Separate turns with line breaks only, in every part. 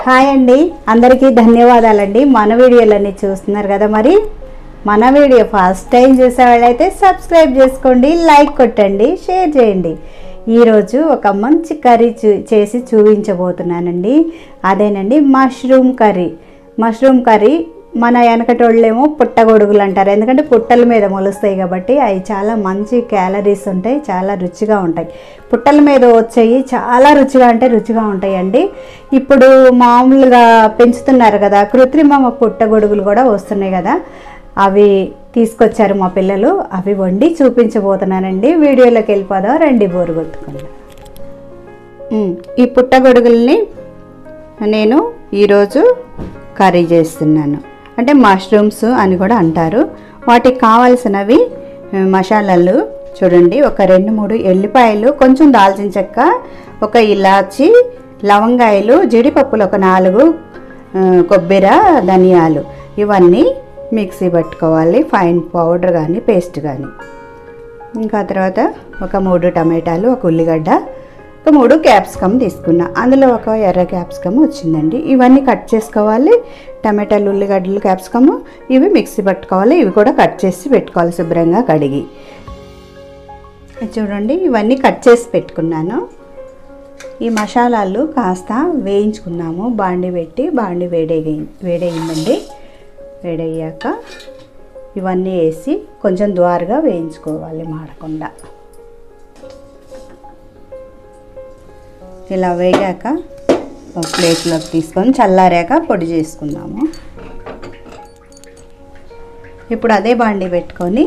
Hi అండి, అందరికీ ధన్యవాదాలండి. మన వీడియోలన్నీ చూస్తున్నారు కదా. మరి మన వీడియో ఫస్ట్ టైం చూసే వాళ్ళైతే సబ్స్క్రైబ్ చేసుకోండి, లైక్ కొట్టండి, షేర్ చేయండి. ఈరోజు ఒక మంచి కర్రీ చేసి చూపించబోతున్నానండి. అదేనండి మష్రూమ్ కర్రీ. మష్రూమ్ కర్రీ మన వెనకటోళ్ళేమో పుట్టగొడుగులు అంటారు, ఎందుకంటే పుట్టల మీద మొలుస్తాయి కాబట్టి. అవి చాలా మంచి క్యాలరీస్ ఉంటాయి, చాలా రుచిగా ఉంటాయి. పుట్టల మీద వచ్చేవి చాలా రుచిగా అంటే రుచిగా ఉంటాయండి. ఇప్పుడు మామూలుగా పెంచుతున్నారు కదా, కృత్రిమ పుట్టగొడుగులు కూడా వస్తున్నాయి కదా, అవి తీసుకొచ్చారు మా పిల్లలు. అవి వండి చూపించబోతున్నానండి. వీడియోలోకి వెళ్ళిపోదాం రండి, బోరు కొట్టుకుందాం. ఈ పుట్టగొడుగుల్ని నేను ఈరోజు కర్రీ చేస్తున్నాను, అంటే మష్రూమ్స్ అని కూడా అంటారు. వాటికి కావాల్సినవి మసాలాలు చూడండి. ఒక 2-3 ఎల్లిపాయలు, కొంచెం దాల్చిన చెక్క, ఒక ఇలాచి, లవంగాయలు, జీడిపప్పులు ఒక 4, కొబ్బరి, ధనియాలు, ఇవన్నీ మిక్సీ పట్టుకోవాలి, ఫైన్ పౌడర్ కానీ పేస్ట్ కానీ. ఇంకా తర్వాత ఒక 3 టమాటాలు, ఒక ఉల్లిగడ్డ, ఒక 3 క్యాప్సికమ్ తీసుకున్నా. అందులో ఒక ఎర్ర క్యాప్సికమ్ వచ్చిందండి. ఇవన్నీ కట్ చేసుకోవాలి. టమాటాలు, ఉల్లిగడ్డలు, క్యాప్సికమ్ ఇవి మిక్సీ పట్టుకోవాలి. ఇవి కూడా కట్ చేసి పెట్టుకోవాలి శుభ్రంగా కడిగి. చూడండి, ఇవన్నీ కట్ చేసి పెట్టుకున్నాను. ఈ మసాలాలు కాస్త వేయించుకున్నాము. బాండి పెట్టి, బాండి వేడయిందండి. వేడయ్యాక ఇవన్నీ వేసి కొంచెం ద్వారగా వేయించుకోవాలి, మాడకుండా. ఇలా వేగాక ఒక ప్లేట్లోకి తీసుకొని చల్లారాక పొడి చేసుకుందాము. ఇప్పుడు అదే బాండి పెట్టుకొని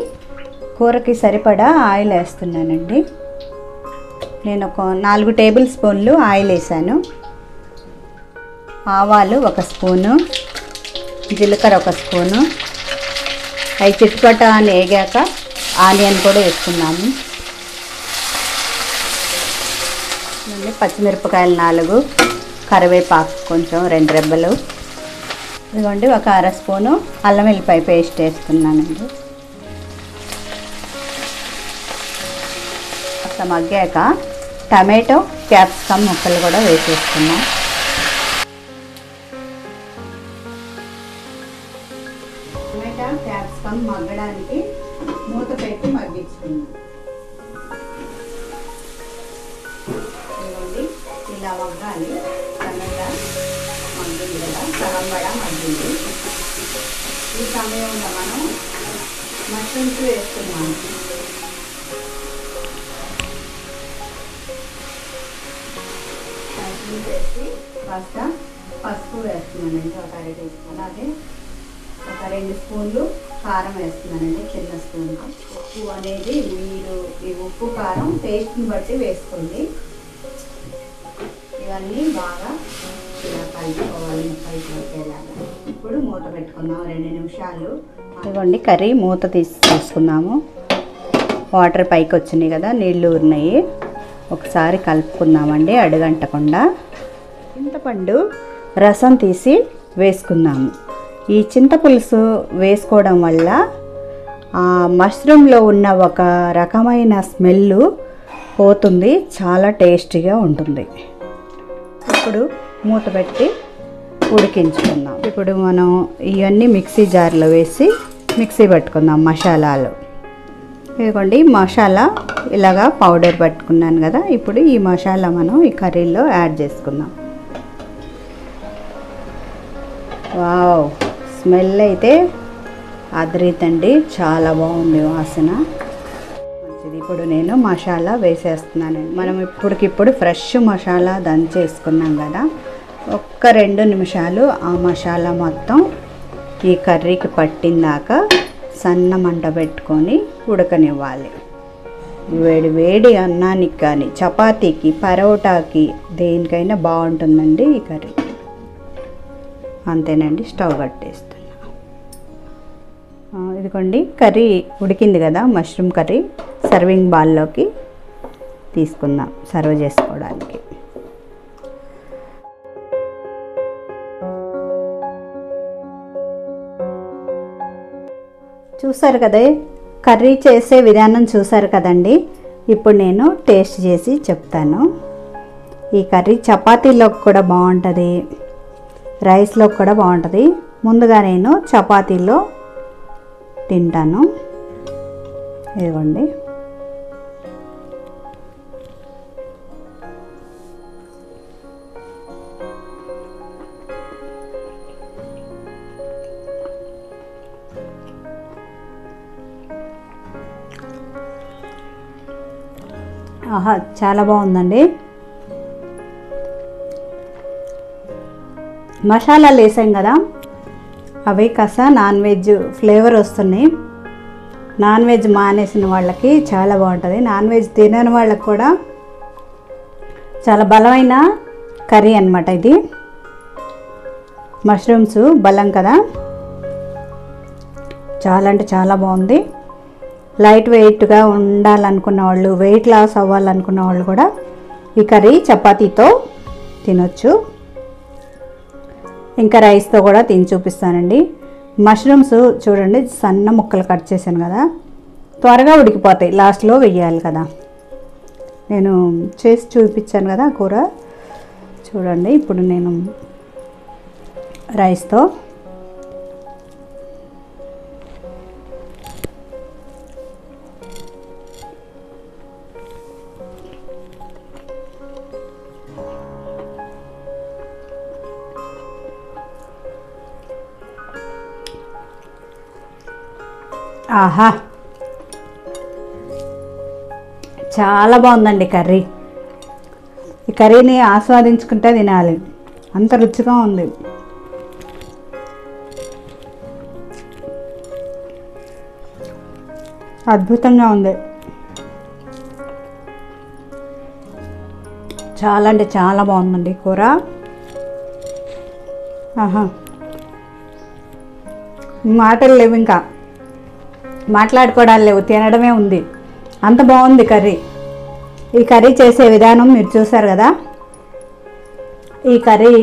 కూరకి సరిపడా ఆయిల్ వేస్తున్నానండి. నేను ఒక 4 టేబుల్ స్పూన్లు ఆయిల్ వేసాను. ఆవాలు 1 స్పూను, జీలకర్ర 1 స్పూను, అవి చిట్టుపట్ట అని వేగాక ఆనియన్ కూడా వేసుకున్నాము. పచ్చిమిరపకాయలు 4, కరివేపాకు కొంచెం 2 రెబ్బలు, ఇదిగోండి ఒక 1/2 స్పూను అల్లం వెల్లిపాయ పేస్ట్ వేస్తున్నానండి. కాస్త మగ్గాక టమాటో, క్యాప్సికమ్ ముక్కలు కూడా వేసేసుకున్నాం. టమాటా, క్యాప్సికమ్ మగ్గడానికి మూత పెట్టి మగ్గించుకున్నాం. ఇలా మగ్గాలి. టమాటా మగ్గింది కదా, సగం కూడా మగ్గింది. ఈ సమయంలో మనం మష్రూమ్స్ వేస్తున్నాము. మష్రూమ్స్ వేసి కాస్త పసుపు వేస్తున్నానండి, ఒక 1/2 టీ స్పూన్. అలాగే ఒక 2 స్పూన్లు కారం వేస్తున్నానండి, చిన్న స్పూన్. ఉప్పు అనేది మీరు ఈ ఉప్పు కారం టేస్ట్ని బట్టి వేసుకోండి. ఇవన్నీ బాగా ఇలా కలుపుకోవాలి, ముక్కలాగా. ఇప్పుడు మూత పెట్టుకుందాం 2 నిమిషాలు. ఇదిగోండి కర్రీ మూత తీసుకున్నాము. వాటర్ పైకి వచ్చినాయి కదా, నీళ్ళు ఊరినాయి. ఒకసారి కలుపుకుందామండి అడుగంటకుండా. చింతపండు రసం తీసి వేసుకుందాము. ఈ చింతపులుసు వేసుకోవడం వల్ల ఆ మష్రూమ్లో ఉన్న ఒక రకమైన స్మెల్ పోతుంది, చాలా టేస్టీగా ఉంటుంది. ఇప్పుడు మూత పెట్టి ఉడికించుకుందాం. ఇప్పుడు మనం ఇవన్నీ మిక్సీ జార్లో వేసి మిక్సీ పట్టుకుందాం మసాలాలు. ఇదిగోండి మసాలా ఇలాగా పౌడర్ పట్టుకున్నాను కదా. ఇప్పుడు ఈ మసాలా మనం ఈ కర్రీలో యాడ్ చేసుకుందాం. వావ్, స్మెల్ అయితే అదిరిద్దండి, చాలా బాగుంది వాసన. ఇప్పుడు నేను మసాలా వేసేస్తున్నానండి. మనం ఇప్పటికిప్పుడు ఫ్రెష్ మసాలా దంచేసుకున్నాం కదా, ఒక్క 2 నిమిషాలు ఆ మసాలా మొత్తం ఈ కర్రీకి పట్టిందాక సన్న మంట పెట్టుకొని ఉడకనివ్వాలి. వేడి వేడి అన్నానికి కానీ, చపాతీకి, పరోటాకి, దేనికైనా బాగుంటుందండి ఈ కర్రీ. అంతేనండి, స్టవ్ కట్టేస్తున్నా. ఇదిగోండి కర్రీ ఉడికింది కదా, మష్రూమ్ కర్రీ సర్వింగ్ బౌల్లోకి తీసుకుందాం సర్వ్ చేసుకోవడానికి. చూసారు కదా, కర్రీ చేసే విధానం చూసారు కదండి. ఇప్పుడు నేను టేస్ట్ చేసి చెప్తాను. ఈ కర్రీ చపాతీలోకి కూడా బాగుంటుంది, రైస్లో కూడా బాగుంటుంది. ముందుగా నేను చపాతీలో తింటాను. ఇదిగోండి. ఆహా, చాలా బాగుందండి. మసాలాలు వేసాం కదా, అవి కాస్త నాన్ వెజ్ ఫ్లేవర్ వస్తున్నాయి. నాన్ వెజ్ మానేసిన వాళ్ళకి చాలా బాగుంటుంది. నాన్ వెజ్ తినని వాళ్ళకి కూడా చాలా బలమైన కర్రీ అన్నమాట ఇది. మష్రూమ్స్ బలం కదా, చాలా అంటే చాలా బాగుంది. లైట్ వెయిట్గా ఉండాలనుకున్న వాళ్ళు, వెయిట్ లాస్ అవ్వాలనుకున్న వాళ్ళు కూడా ఈ కర్రీ చపాతీతో తినొచ్చు. ఇంకా రైస్తో కూడా తిని చూపిస్తానండి. మష్రూమ్స్ చూడండి, సన్న ముక్కలు కట్ చేశాను కదా, త్వరగా ఉడికిపోతాయి. లాస్ట్లో వేయాలి కదా, నేను చేసి చూపించాను కదా కూర. చూడండి, ఇప్పుడు నేను రైస్తో ఆహా, చాలా బాగుందండి కర్రీ. ఈ కర్రీని ఆస్వాదించుకుంటే తినాలి, అంత రుచిగా ఉంది. అద్భుతంగా ఉంది. చాలా అంటే చాలా బాగుందండి కూర. ఆహా, మాటలు లేవు, ఇంకా మాట్లాడుకోవడాలు లేవు, తినడమే ఉంది. అంత బాగుంది కర్రీ. ఈ కర్రీ చేసే విధానం మీరు చూసారు కదా. ఈ కర్రీ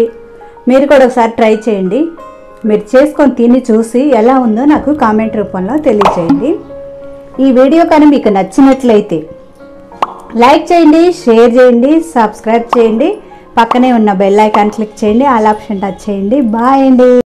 మీరు కూడా ఒకసారి ట్రై చేయండి. మీరు చేసుకొని తిని చూసి ఎలా ఉందో నాకు కామెంట్ రూపంలో తెలియచేయండి. ఈ వీడియో కానీ మీకు నచ్చినట్లయితే లైక్ చేయండి, షేర్ చేయండి, సబ్స్క్రైబ్ చేయండి. పక్కనే ఉన్న బెల్ ఐకాన్ క్లిక్ చేయండి, ఆల్ ఆప్షన్ టచ్ చేయండి. బాయ్ అండి.